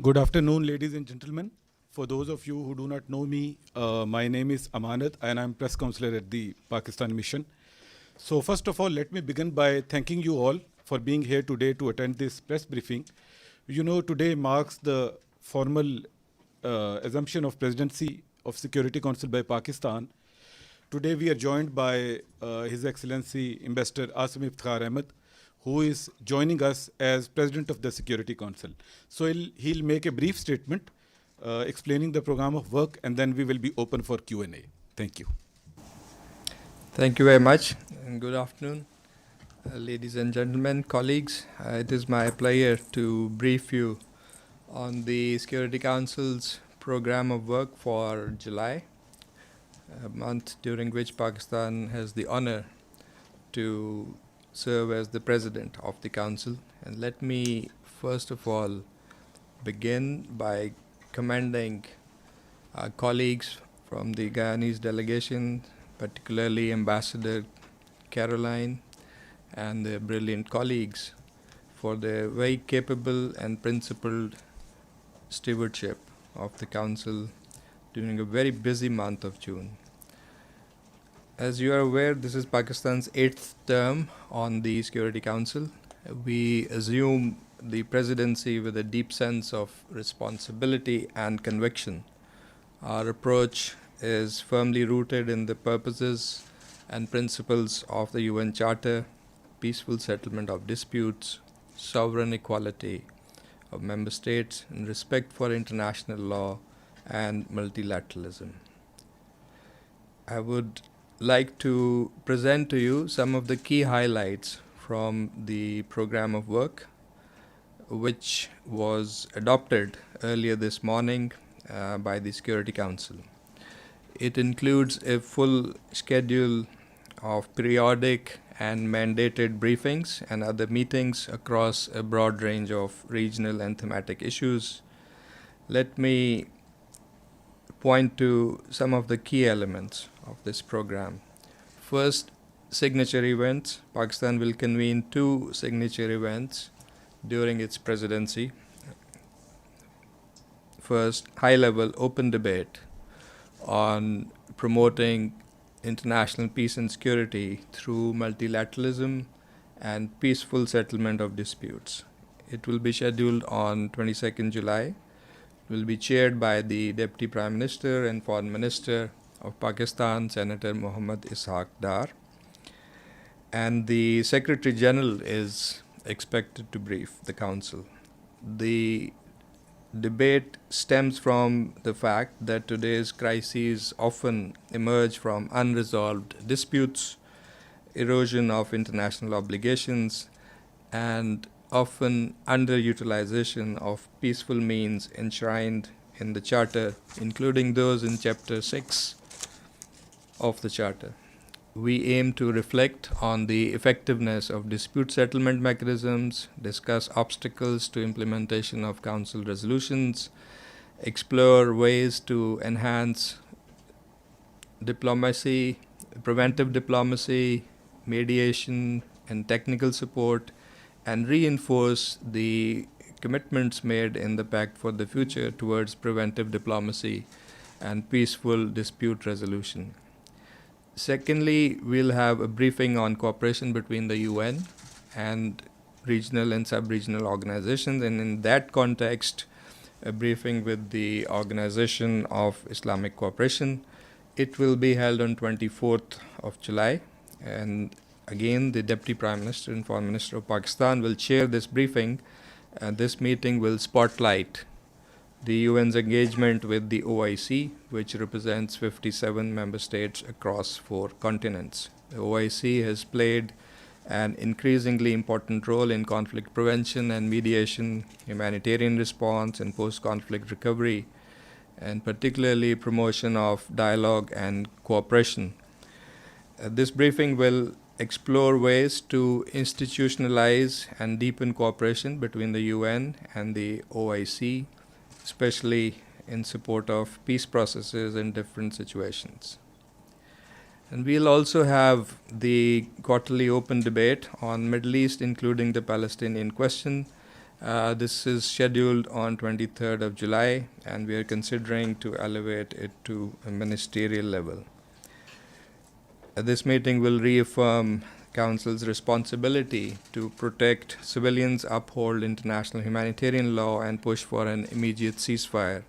Good afternoon, ladies and gentlemen. For those of you who do not know me, my name is Ahmad and I'm press counselor at the Pakistan Mission. So first of all, let me begin by thanking you all for being here today to attend this press briefing. You know, today marks the formal assumption of presidency of Security Council by Pakistan. Today we are joined by His Excellency Ambassador Asim Iftikhar Ahmad, who is joining us as President of the Security Council. So he'll make a brief statement explaining the program of work, and then we will be open for Q&A. Thank you. Thank you very much, and good afternoon, ladies and gentlemen, colleagues. It is my pleasure to brief you on the Security Council's program of work for July, a month during which Pakistan has the honor to serve as the President of the Council. And let me first of all begin by commending our colleagues from the Guyanese delegation, particularly Ambassador Caroline and their brilliant colleagues, for their very capable and principled stewardship of the Council during a very busy month of June. As you are aware, this is Pakistan's 8th term on the Security Council. We assume the presidency with a deep sense of responsibility and conviction. Our approach is firmly rooted in the purposes and principles of the UN Charter, peaceful settlement of disputes, sovereign equality of member states, and respect for international law and multilateralism. I would like to present to you some of the key highlights from the program of work, which was adopted earlier this morning by the Security Council. It includes a full schedule of periodic and mandated briefings and other meetings across a broad range of regional and thematic issues. Let me point to some of the key elements of this program. First, signature events. Pakistan will convene 2 signature events during its presidency. First, high-level open debate on promoting international peace and security through multilateralism and peaceful settlement of disputes. It will be scheduled on 22nd July. It will be chaired by the Deputy Prime Minister and Foreign Minister of Pakistan, Senator Muhammad Ishaq Dar. And the Secretary General is expected to brief the Council. The debate stems from the fact that today's crises often emerge from unresolved disputes, erosion of international obligations, and often underutilization of peaceful means enshrined in the Charter, including those in Chapter 6 of the Charter. We aim to reflect on the effectiveness of dispute settlement mechanisms, discuss obstacles to implementation of Council resolutions, explore ways to enhance diplomacy, preventive diplomacy, mediation, and technical support, and reinforce the commitments made in the Pact for the Future towards preventive diplomacy and peaceful dispute resolution. Secondly, we'll have a briefing on cooperation between the UN and regional and sub-regional organizations, and in that context, a briefing with the Organization of Islamic Cooperation. It will be held on 24th of July, and again, the Deputy Prime Minister and Foreign Minister of Pakistan will chair this briefing, and this meeting will spotlight the UN's engagement with the OIC, which represents 57 member states across 4 continents. The OIC has played an increasingly important role in conflict prevention and mediation, humanitarian response, and post-conflict recovery, and particularly promotion of dialogue and cooperation. This briefing will explore ways to institutionalize and deepen cooperation between the UN and the OIC, especially in support of peace processes in different situations. And we'll also have the quarterly open debate on Middle East, including the Palestinian question, This is scheduled on 23rd of July, and we are considering to elevate it to a ministerial level. This meeting will reaffirm Council's responsibility to protect civilians, uphold international humanitarian law, and push for an immediate ceasefire,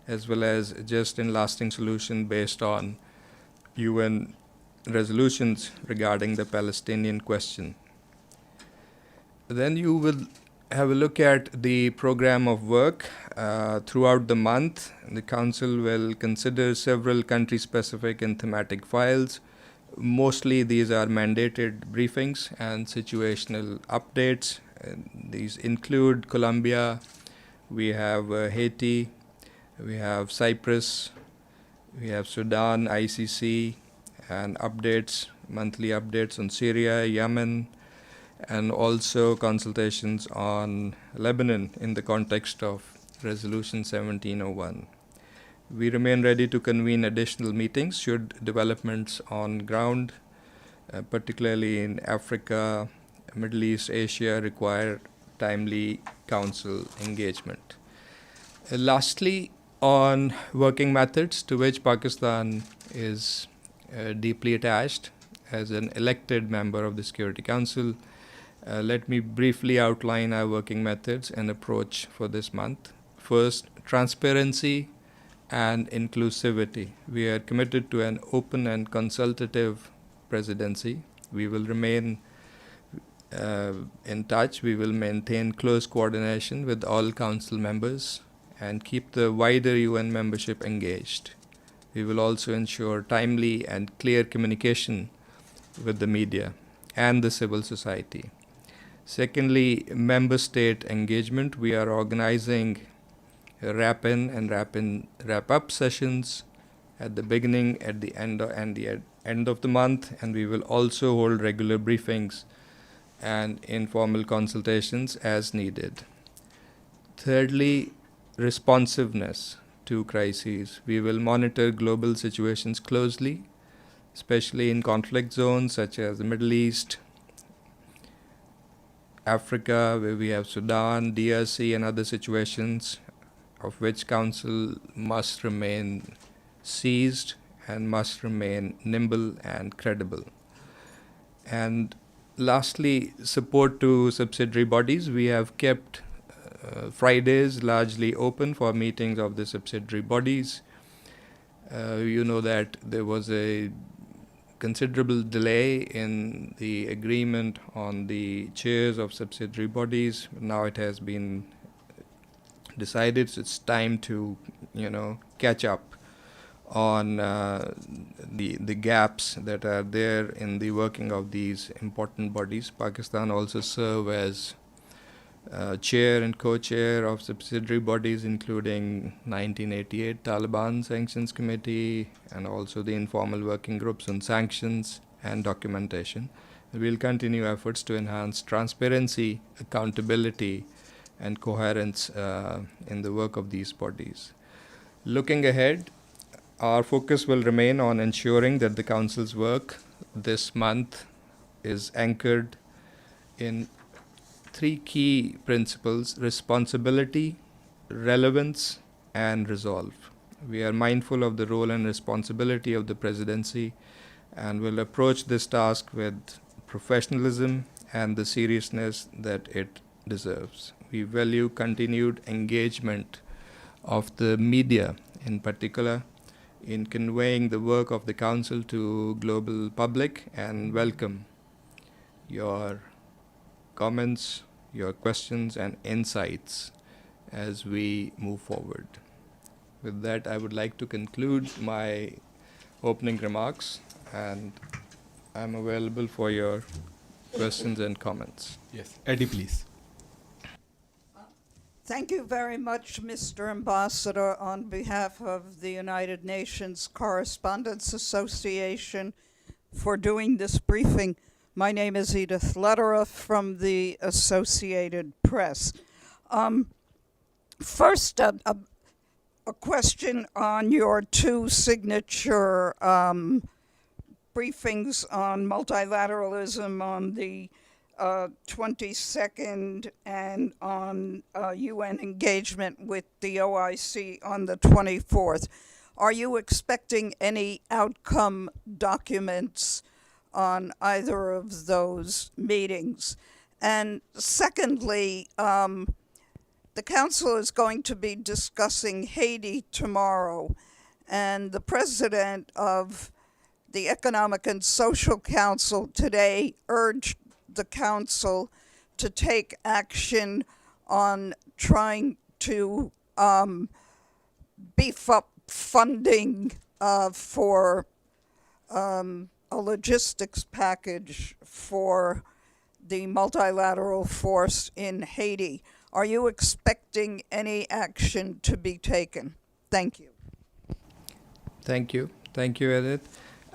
as well as a just and lasting solution based on UN resolutions regarding the Palestinian question. Then you will have a look at the program of work throughout the month. The Council will consider several country-specific and thematic files. Mostly these are mandated briefings and situational updates. These include Colombia, we have Haiti, we have Cyprus, we have Sudan, ICC, and updates, monthly updates on Syria, Yemen, and also consultations on Lebanon in the context of Resolution 1701. We remain ready to convene additional meetings should developments on ground, particularly in Africa, Middle East, Asia, require timely Council engagement. Lastly, on working methods to which Pakistan is deeply attached as an elected member of the Security Council, let me briefly outline our working methods and approach for this month. First, transparency and inclusivity. We are committed to an open and consultative presidency. We will remain in touch. We will maintain close coordination with all council members and keep the wider UN membership engaged. We will also ensure timely and clear communication with the media and the civil society. Secondly, member state engagement. We are organizing wrap-in and wrap-up sessions at the beginning, at the end, and the end of the month, and we will also hold regular briefings and informal consultations as needed. Thirdly, responsiveness to crises. We will monitor global situations closely, especially in conflict zones such as the Middle East, Africa, where we have Sudan, DRC, and other situations of which Council must remain seized and must remain nimble and credible. And lastly, support to subsidiary bodies. We have kept Fridays largely open for meetings of the subsidiary bodies. You know that there was a considerable delay in the agreement on the chairs of subsidiary bodies. Now it has been decided, so it's time to, catch up on the gaps that are there in the working of these important bodies. Pakistan also serve as chair and co-chair of subsidiary bodies, including 1988 Taliban Sanctions Committee and also the informal working groups on sanctions and documentation. We'll continue efforts to enhance transparency, accountability, and coherence in the work of these bodies. Looking ahead, our focus will remain on ensuring that the Council's work this month is anchored in three key principles: responsibility, relevance, and resolve. We are mindful of the role and responsibility of the presidency and will approach this task with professionalism and the seriousness that it deserves. We value continued engagement of the media, in particular, in conveying the work of the Council to global public, and welcome your comments, your questions, and insights as we move forward. With that, I would like to conclude my opening remarks, and I'm available for your questions and comments. Yes, Eddie, please. Thank you very much, Mr. Ambassador, on behalf of the United Nations Correspondents Association, for doing this briefing. My name is Edith Lederer from the Associated Press. First, a question on your two signature briefings on multilateralism, on the 22nd and on UN engagement with the OIC on the 24th. Are you expecting any outcome documents on either of those meetings? And secondly, the Council is going to be discussing Haiti tomorrow, and the president of the Economic and Social Council today urged the Council to take action on trying to beef up funding for a logistics package for the multilateral force in Haiti. Are you expecting any action to be taken? Thank you. Thank you. Thank you, Edith.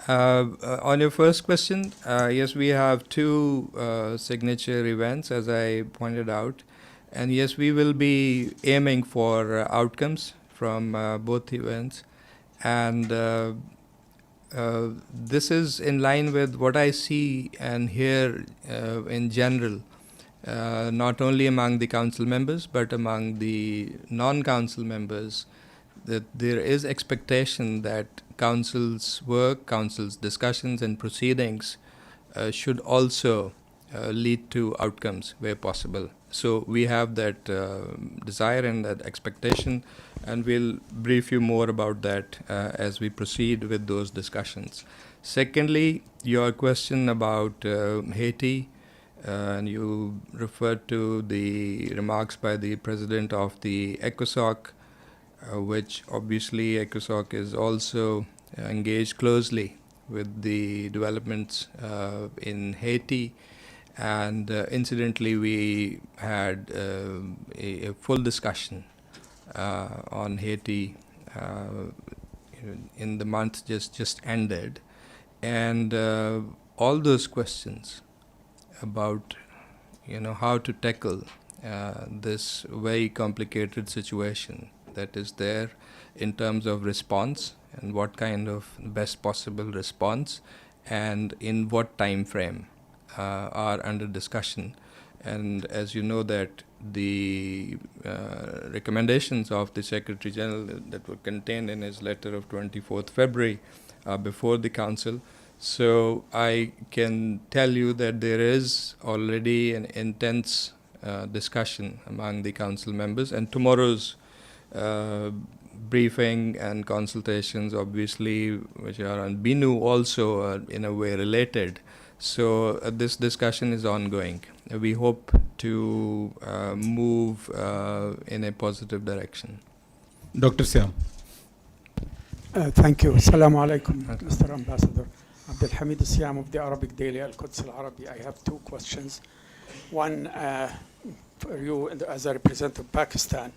On your first question, yes, we have two signature events, as I pointed out. And yes, we will be aiming for outcomes from both events. And this is in line with what I see and hear in general, not only among the council members, but among the non-council members, that there is expectation that council's work, council's discussions and proceedings should also lead to outcomes where possible. So we have that desire and that expectation, and we'll brief you more about that as we proceed with those discussions. Secondly, your question about Haiti, and you referred to the remarks by the president of the ECOSOC, which obviously ECOSOC is also engaged closely with the developments in Haiti. And incidentally, we had a full discussion on Haiti in the month just ended. And all those questions about how to tackle this very complicated situation that is there in terms of response and what kind of best possible response and in what time frame are under discussion. And as you know that the recommendations of the Secretary General that were contained in his letter of 24th February before the Council. So I can tell you that there is already an intense discussion among the Council members, and tomorrow's briefing and consultations, obviously, which are on BINU, also are in a way related. So this discussion is ongoing. We hope to move in a positive direction. Dr. Siam. Thank you. Assalamu alaikum, Mr. Ambassador. Abdel Hamid Siam of the Arabic Daily Al-Quds Al-Arabi. I have two questions. One for you as a representative of Pakistan,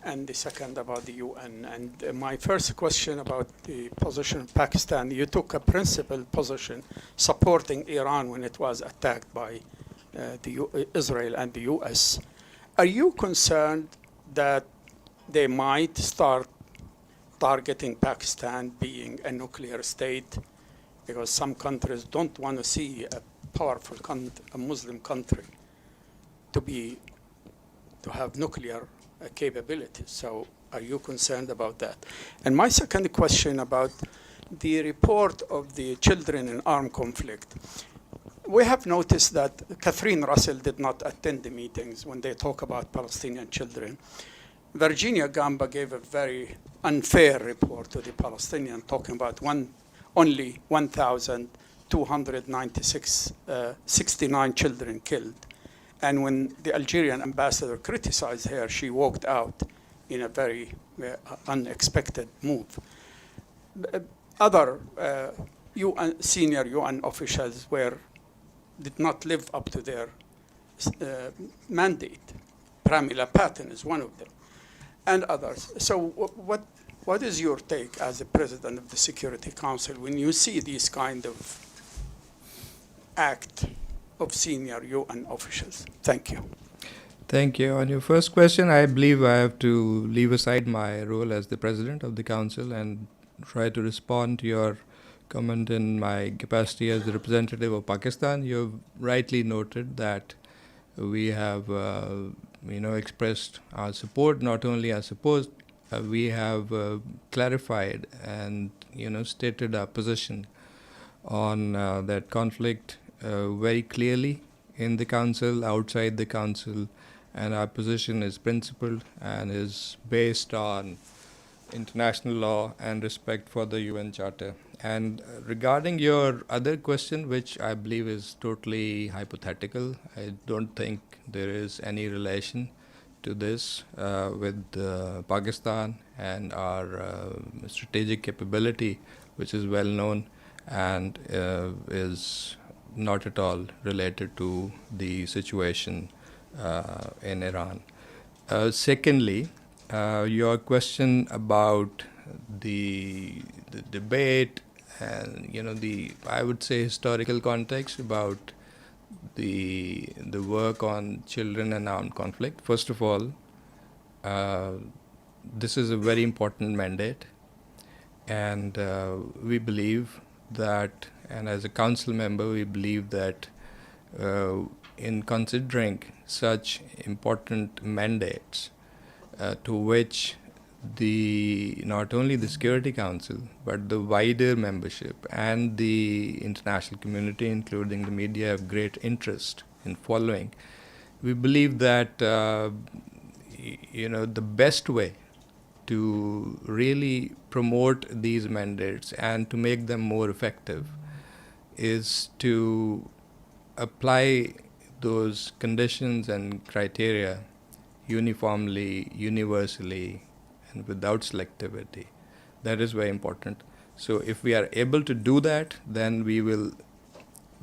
and the second about the UN. And my first question about the position of Pakistan, you took a principled position supporting Iran when it was attacked by Israel and the US. Are you concerned that they might start targeting Pakistan being a nuclear state? Because some countries don't want to see a powerful a Muslim country to have nuclear capabilities. So are you concerned about that? And my second question about the report of the children in armed conflict. We have noticed that Catherine Russell did not attend the meetings when they talk about Palestinian children. Virginia Gamba gave a very unfair report to the Palestinians, talking about only 1,296, 69 children killed. And when the Algerian ambassador criticized her, she walked out in a very unexpected move. Other senior UN officials did not live up to their mandate. Pramila Patten is one of them, and others. So what is your take as the president of the Security Council when you see these kind of act of senior UN officials? Thank you. Thank you. On your first question, I believe I have to leave aside my role as the president of the council and try to respond to your comment in my capacity as the representative of Pakistan. You've rightly noted that we have, expressed our support. Not only our support, we have clarified and, stated our position on that conflict very clearly in the council, outside the council, and our position is principled and is based on international law and respect for the UN Charter. And regarding your other question, which I believe is totally hypothetical, I don't think there is any relation to this with Pakistan and our strategic capability, which is well known and is not at all related to the situation in Iran. Secondly, your question about the debate and I would say historical context about the work on children and armed conflict. First of all, this is a very important mandate, and we believe that, and as a council member, we believe that in considering such important mandates, to which not only the Security Council, but the wider membership and the international community, including the media, have great interest in following. We believe that the best way to really promote these mandates and to make them more effective is to apply those conditions and criteria uniformly, universally, and without selectivity. That is very important. So if we are able to do that, then we will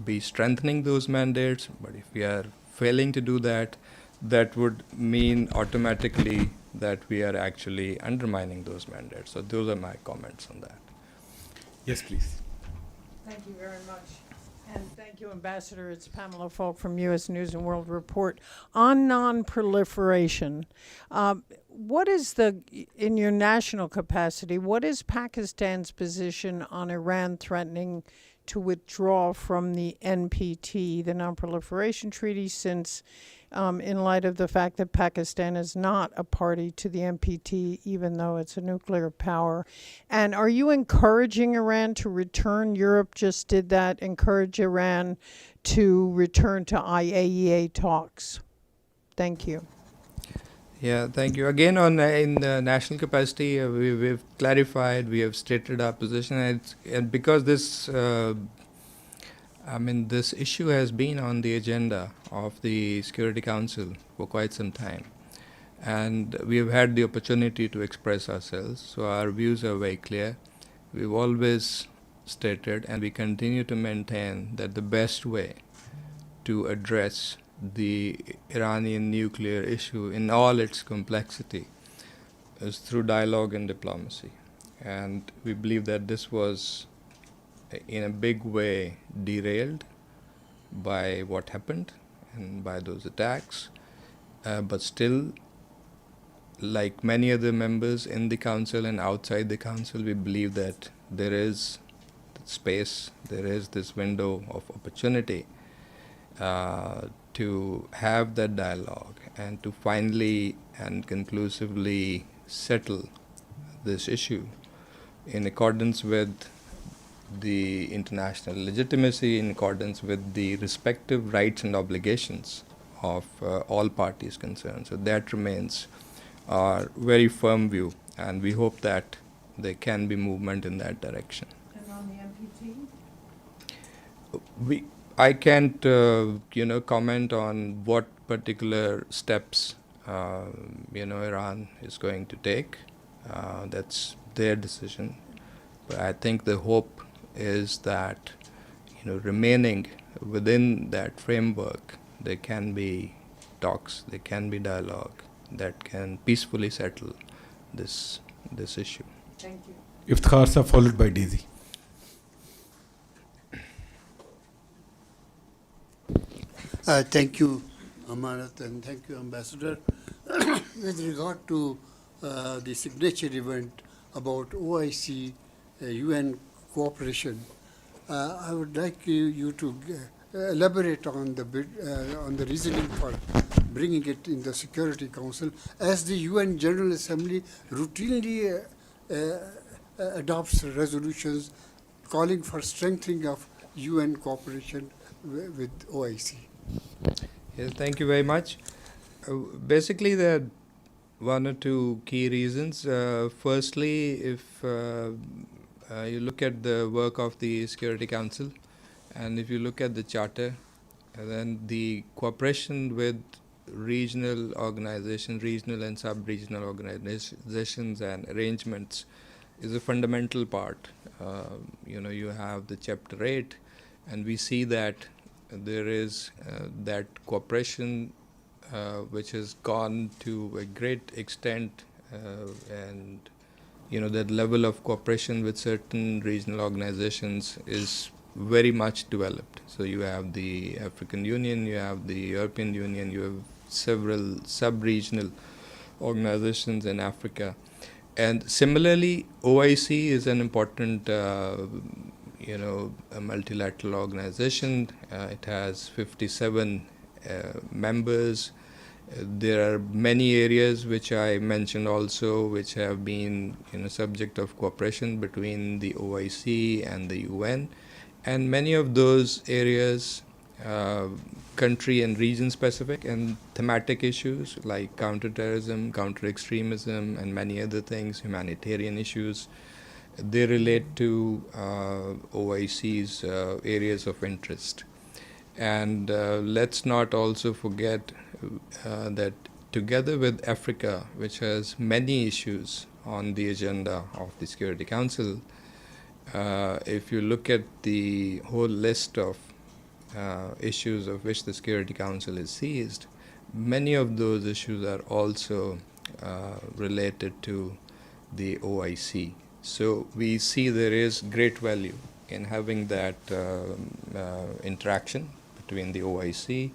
be strengthening those mandates. But if we are failing to do that, that would mean automatically that we are actually undermining those mandates. So those are my comments on that. Yes, please. Thank you very much. And thank you, Ambassador. It's Pamela Falk from U.S. News and World Report. On non-proliferation, what is in your national capacity, what is Pakistan's position on Iran threatening to withdraw from the NPT, the Non-Proliferation Treaty, since in light of the fact that Pakistan is not a party to the NPT, even though it's a nuclear power? And are you encouraging Iran to return? Europe just did that, encourage Iran to return to IAEA talks. Thank you. Yeah, thank you. Again, in the national capacity, we've clarified, we have stated our position, and because this issue has been on the agenda of the Security Council for quite some time, and we have had the opportunity to express ourselves, so our views are very clear. We've always stated, and we continue to maintain, that the best way to address the Iranian nuclear issue in all its complexity is through dialogue and diplomacy. And we believe that this was in a big way derailed by what happened and by those attacks. But still, like many other members in the council and outside the council, we believe that there is space, there is this window of opportunity to have that dialogue and to finally and conclusively settle this issue in accordance with the international legitimacy, in accordance with the respective rights and obligations of all parties concerned. So that remains our very firm view, and we hope that there can be movement in that direction. And on the NPT? I can't, comment on what particular steps, Iran is going to take. That's their decision. But I think the hope is that, remaining within that framework, there can be talks, there can be dialogue that can peacefully settle this issue. Thank you. Iftikhar sir, followed by Daisy. Thank you, Amanat, and thank you, Ambassador. With regard to the signature event about OIC UN cooperation I would like you to elaborate on the reasoning for bringing it in the Security Council, as the UN General Assembly routinely adopts resolutions calling for strengthening of UN cooperation with OIC. Yes, thank you very much. Basically, there are one or two key reasons. Firstly, if you look at the work of the Security Council, and if you look at the charter, then the cooperation with regional organizations, regional and sub-regional organizations and arrangements is a fundamental part. You have the Chapter 8, and we see that there is that cooperation which has gone to a great extent, and that level of cooperation with certain regional organizations is very much developed. So you have the African Union, you have the European Union, you have several sub-regional organizations in Africa. And similarly, OIC is an important a multilateral organization. It has 57 members. There are many areas which I mentioned also, which have been subject of cooperation between the OIC and the UN, and many of those areas, country and region specific, and thematic issues like counterterrorism, counter-extremism, and many other things, humanitarian issues, they relate to OIC's areas of interest. And let's not also forget that together with Africa, which has many issues on the agenda of the Security Council, if you look at the whole list of issues of which the Security Council is seized, many of those issues are also related to the OIC. So we see there is great value in having that interaction between the OIC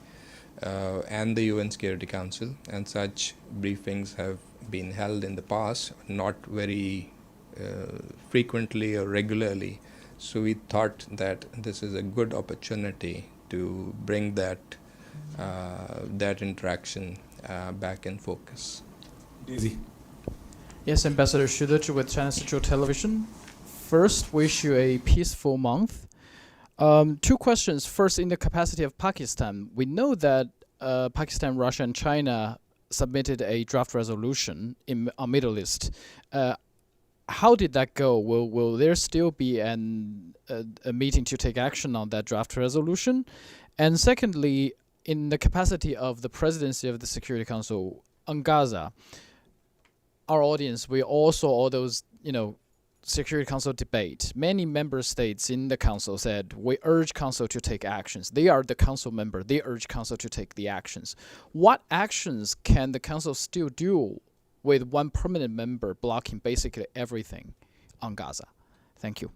and the UN Security Council, and such briefings have been held in the past, not very frequently or regularly. So we thought that this is a good opportunity to bring that interaction back in focus. Daisy. Yes, Ambassador Shudachi with China Central Television. First, wish you a peaceful month. Two questions. First, in the capacity of Pakistan, we know that Pakistan, Russia, and China submitted a draft resolution on Middle East. How did that go? Will there still be a meeting to take action on that draft resolution? And secondly, in the capacity of the Presidency of the Security Council on Gaza, our audience, we all saw all those, Security Council debate. Many member states in the Council said, we urge Council to take actions. They are the Council member. They urge Council to take the actions. What actions can the Council still do with one permanent member blocking basically everything on Gaza? Thank you.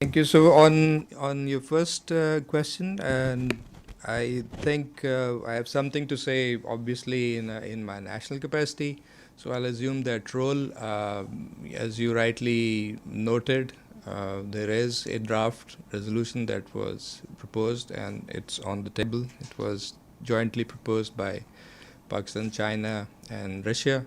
Thank you. So on your first question, and I think I have something to say, obviously, in my national capacity. So I'll assume that role. As you rightly noted, there is a draft resolution that was proposed, and it's on the table. It was jointly proposed by Pakistan, China, and Russia.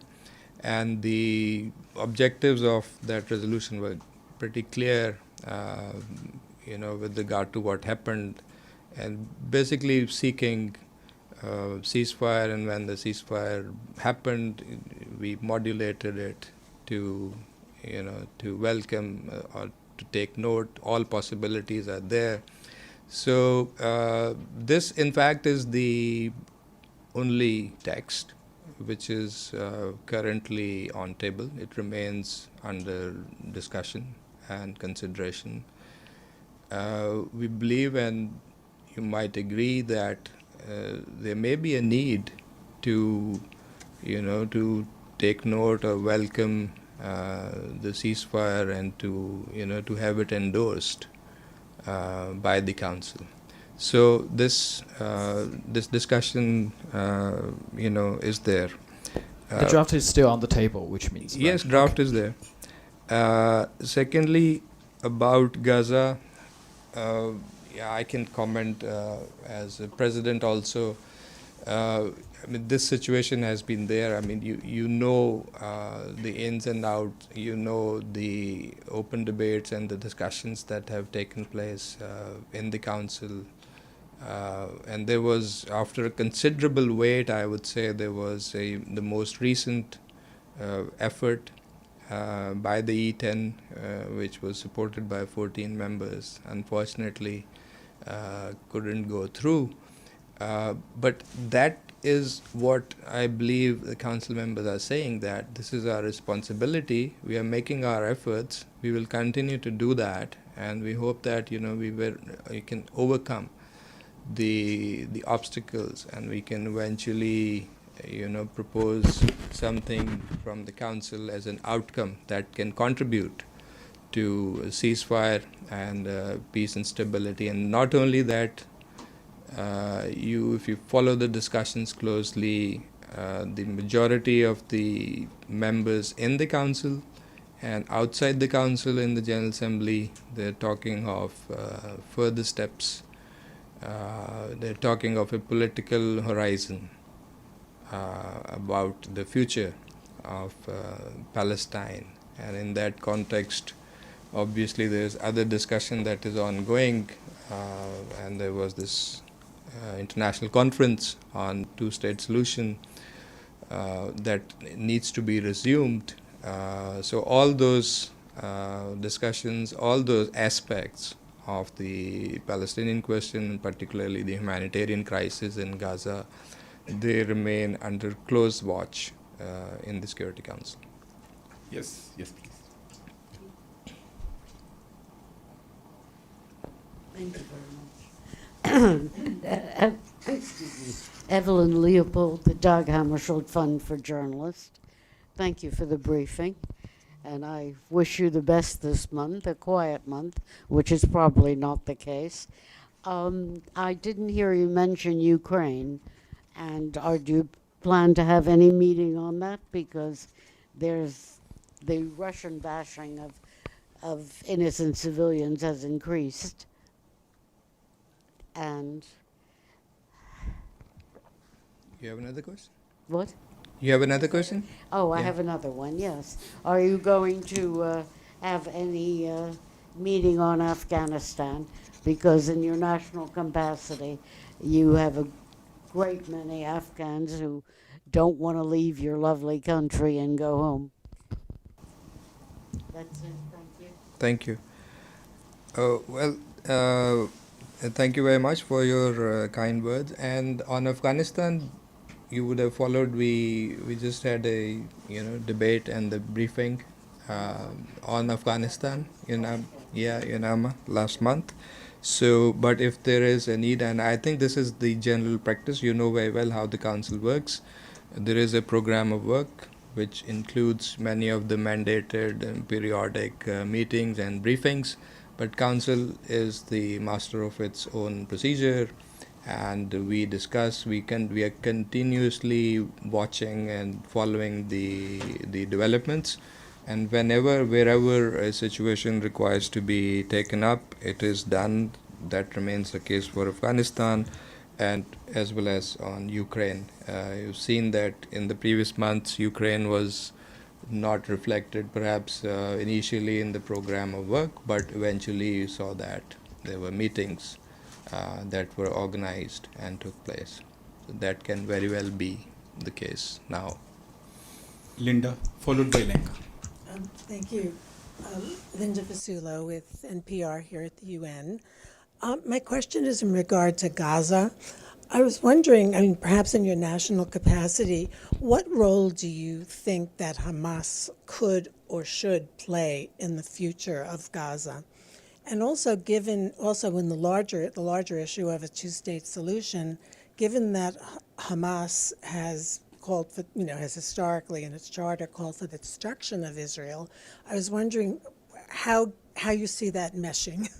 And the objectives of that resolution were pretty clear, with regard to what happened, and basically seeking ceasefire. And when the ceasefire happened, we modulated it to welcome or to take note. All possibilities are there. So this, in fact, is the only text which is currently on table. It remains under discussion and consideration. We believe, and you might agree, that there may be a need to take note or welcome the ceasefire, and to have it endorsed by the Council. So this discussion, is there. The draft is still on the table, which means... Yes, draft is there. Secondly, about Gaza, Yeah, I can comment as a president also. I mean, this situation has been there. I mean, you know the ins and outs. You know the open debates and the discussions that have taken place in the council. And there was, after a considerable wait, I would say there was the most recent effort by the E10, which was supported by 14 members. Unfortunately, couldn't go through. But that is what I believe the council members are saying, that this is our responsibility. We are making our efforts. We will continue to do that, and we hope that we can overcome the obstacles, and we can eventually propose something from the council as an outcome that can contribute to a ceasefire and peace and stability. And not only that, if you follow the discussions closely, the majority of the members in the council and outside the council in the General Assembly, they're talking of further steps. They're talking of a political horizon about the future of Palestine. And in that context, obviously there's other discussion that is ongoing, and there was this international conference on two-state solution that needs to be resumed. So all those discussions, all those aspects of the Palestinian question, particularly the humanitarian crisis in Gaza, they remain under close watch in the Security Council. Yes, yes, please. Thank you very much. Excuse me. Evelyn Leopold, the Dag Hammarskjöld Fund for Journalists. Thank you for the briefing. And I wish you the best this month, a quiet month, which is probably not the case. I didn't hear you mention Ukraine. And do you plan to have any meeting on that? Because there's the Russian bashing of innocent civilians has increased. And You have another question? what? You have another question? Oh, I Yeah. have another one, yes. Are you going to have any meeting on Afghanistan? Because in your national capacity, you have a great many Afghans who don't want to leave your lovely country and go home. That's it, thank you. Thank you. Thank you very much for your kind words. And on Afghanistan, you would have followed. We just had a debate and the briefing on Afghanistan in last month. So, but if there is a need, and I think this is the general practice, you know very well how the council works. There is a program of work which includes many of the mandated and periodic meetings and briefings, but council is the master of its own procedure, and we discuss. We are continuously watching and following the developments, and wherever a situation requires to be taken up, it is done. That remains the case for Afghanistan, and as well as on Ukraine. You've seen that in the previous months, Ukraine was not reflected perhaps initially in the program of work, but eventually you saw that there were meetings that were organized and took place. So that can very well be the case now. Linda, followed by Lenka. Thank you. Linda Vasulo with NPR here at the UN. My question is in regard to Gaza. I was wondering, perhaps in your national capacity, what role do you think that Hamas could or should play in the future of Gaza? And also in the larger issue of a two-state solution, given that Hamas has called for, has historically in its charter called for the destruction of Israel, I was wondering how you see that meshing.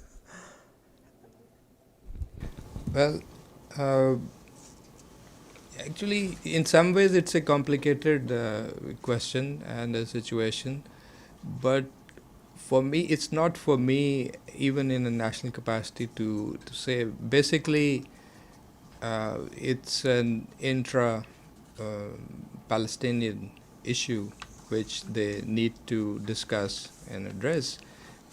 Well, actually, in some ways, it's a complicated question and a situation, but for me, it's not for me, even in a national capacity, to say. Basically, it's an intra-Palestinian issue which they need to discuss and address.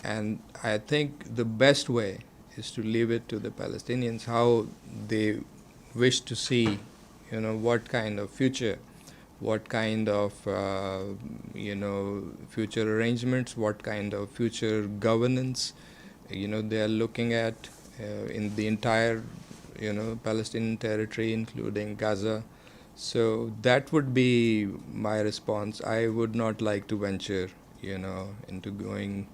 And I think the best way is to leave it to the Palestinians how they wish to see, what kind of future, what kind of, future arrangements, what kind of future governance, they are looking at in the entire, Palestinian territory, including Gaza. So that would be my response. I would not like to venture, into going,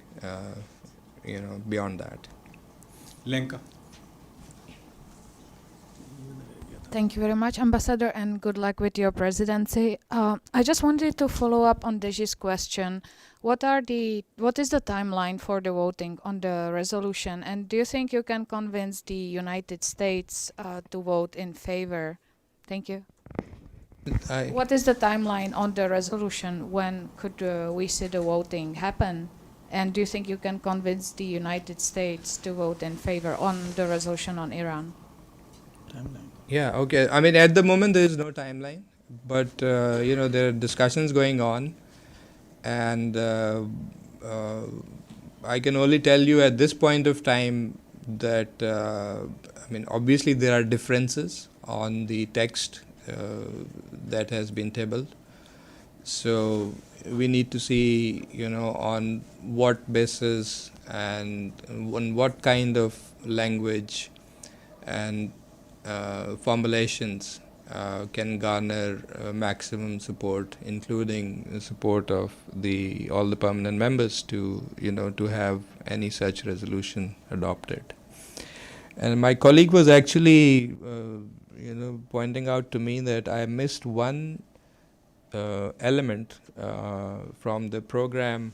beyond that. Lenka. Thank you very much, Ambassador, and good luck with your presidency. I just wanted to follow up on Deji's question. What is the timeline for the voting on the resolution? And do you think you can convince the United States to vote in favor? Thank you. What is the timeline on the resolution? When could we see the voting happen? And do you think you can convince the United States to vote in favor on the resolution on Iran? Yeah, okay. I mean, at the moment, there is no timeline, but, there are discussions going on. And I can only tell you at this point of time that, obviously there are differences on the text that has been tabled. So we need to see, on what basis and on what kind of language and formulations can garner maximum support, including the support of all the permanent members to have any such resolution adopted. And my colleague was actually pointing out to me that I missed one element from the program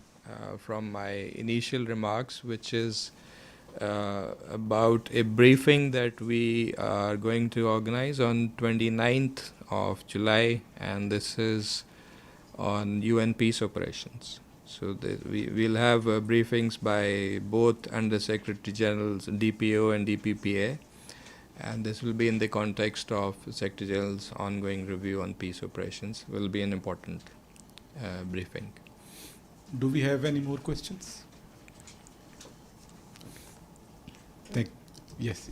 from my initial remarks, which is about a briefing that we are going to organize on 29th of July, and this is on UN peace operations. So we'll have briefings by both Under Secretary Generals DPO and DPPA, and this will be in the context of Secretary General's ongoing review on peace operations. Will be an important briefing. Do we have any more questions? Yes.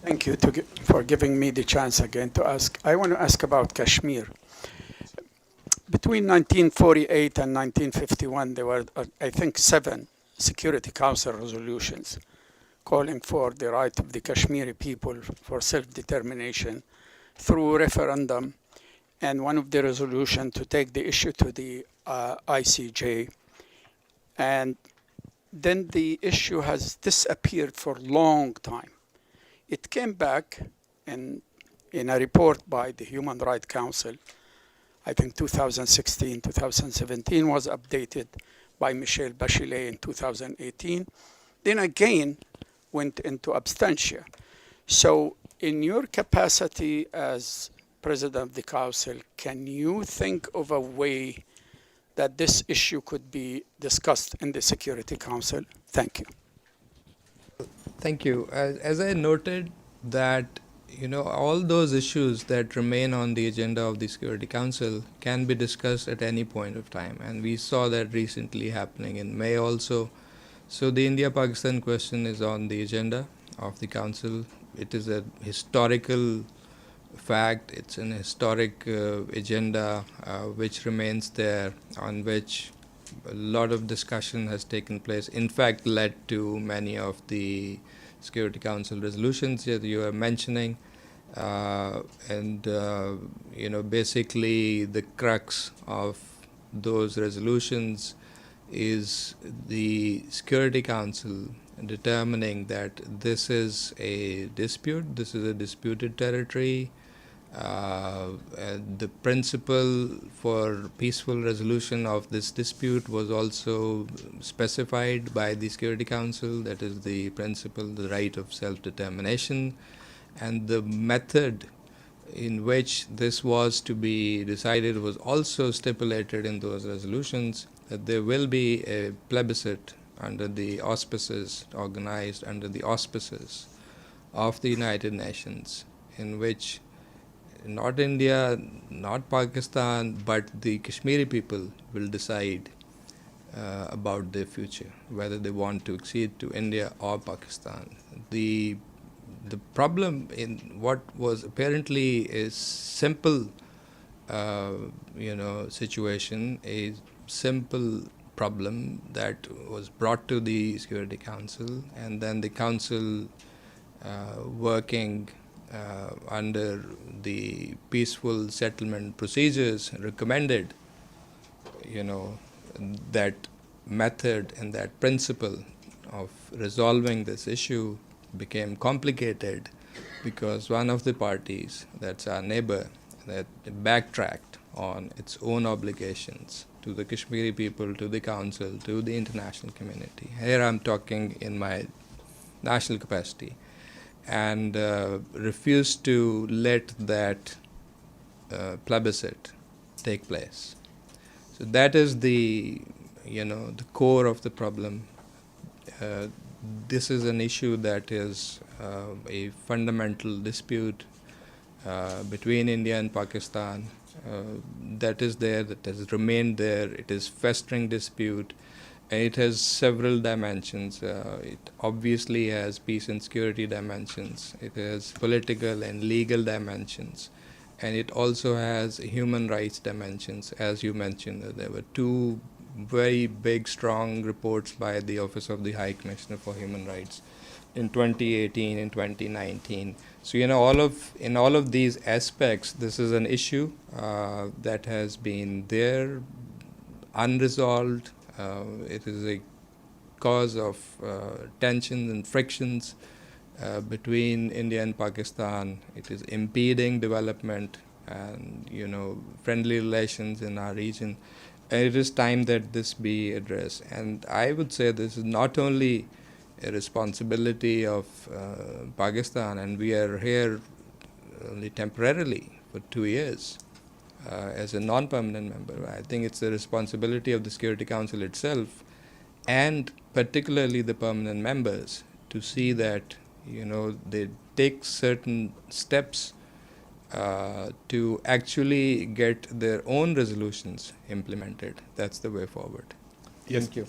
Thank you for giving me the chance again to ask. I want to ask about Kashmir. Between 1948 and 1951, there were, I think, 7 Security Council resolutions calling for the right of the Kashmiri people for self-determination through referendum, and one of the resolutions to take the issue to the ICJ. And then the issue has disappeared for a long time. It came back in a report by the Human Rights Council, I think 2016, 2017, was updated by Michelle Bachelet in 2018. Then again went into abstention. So in your capacity as President of the Council, can you think of a way that this issue could be discussed in the Security Council? Thank you. Thank you. As I noted that, all those issues that remain on the agenda of the Security Council can be discussed at any point of time. And we saw that recently happening in May also. So the India-Pakistan question is on the agenda of the Council. It is a historical fact. It's an historic agenda which remains there, on which a lot of discussion has taken place, in fact led to many of the Security Council resolutions that you are mentioning. Basically the crux of those resolutions is the Security Council determining that this is a dispute, this is a disputed territory. The principle for peaceful resolution of this dispute was also specified by the Security Council. That is the principle, the right of self-determination, and the method in which this was to be decided was also stipulated in those resolutions that there will be a plebiscite under the auspices, organized under the auspices of the United Nations, in which not India, not Pakistan, but the Kashmiri people will decide about their future, whether they want to accede to India or Pakistan. The problem in what was apparently a simple, situation, a simple problem that was brought to the Security Council, and then the Council working under the peaceful settlement procedures recommended, that method and that principle of resolving this issue became complicated because one of the parties, that's our neighbor, that backtracked on its own obligations to the Kashmiri people, to the council, to the international community. Here I'm talking in my national capacity, and refused to let that plebiscite take place. So that is the core of the problem. This is an issue that is a fundamental dispute between India and Pakistan that is there, that has remained there. It is festering dispute, and it has several dimensions. It obviously has peace and security dimensions. It has political and legal dimensions. And it also has human rights dimensions. As you mentioned, there were two very big, strong reports by the Office of the High Commissioner for Human Rights in 2018 and 2019. So, in all of these aspects, this is an issue that has been there, unresolved. It is a cause of tensions and frictions between India and Pakistan. It is impeding development and friendly relations in our region. And it is time that this be addressed. And I would say this is not only a responsibility of Pakistan, and we are here only temporarily for 2 years as a non-permanent member. I think it's the responsibility of the Security Council itself, and particularly the permanent members, to see that they take certain steps to actually get their own resolutions implemented. That's the way forward. Yes. Thank you.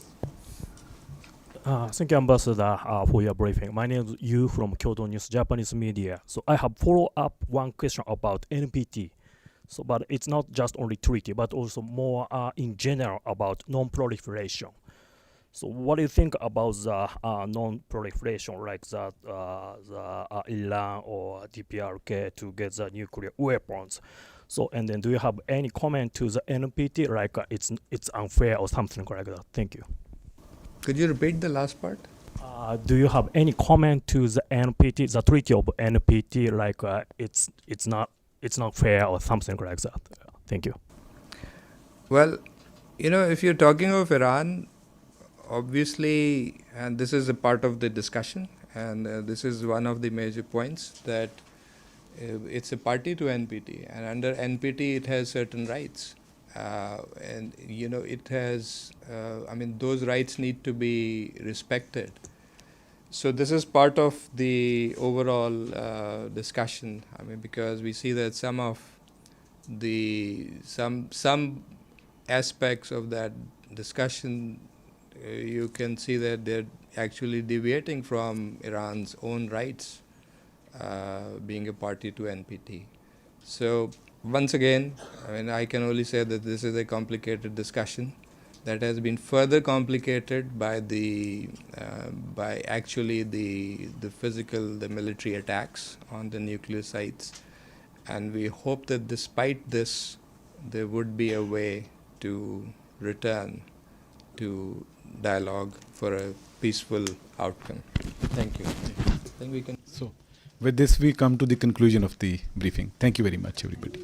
Thank you, Ambassador, for your briefing. My name is Yu from Kyoto News Japanese Media. So I have follow-up one question about NPT. So, but it's not just only treaty, but also more in general about non-proliferation. So what do you think about the non-proliferation, like that Iran or DPRK to get the nuclear weapons? So, and then do you have any comment to the NPT, like it's unfair or something like that? Thank you. Could you repeat the last part? Do you have any comment to the NPT, the treaty of NPT, like it's not fair or something like that? Thank you. Well, if you're talking of Iran, obviously, and this is a part of the discussion, and this is one of the major points, that it's a party to NPT, and under NPT it has certain rights. And it has, those rights need to be respected. So this is part of the overall discussion. Because we see that some aspects of that discussion, you can see that they're actually deviating from Iran's own rights, being a party to NPT. So once again, I can only say that this is a complicated discussion that has been further complicated by the military attacks on the nuclear sites. And we hope that despite this, there would be a way to return to dialogue for a peaceful outcome. Thank you. I think we can. So, with this, we come to the conclusion of the briefing. Thank you very much, everybody.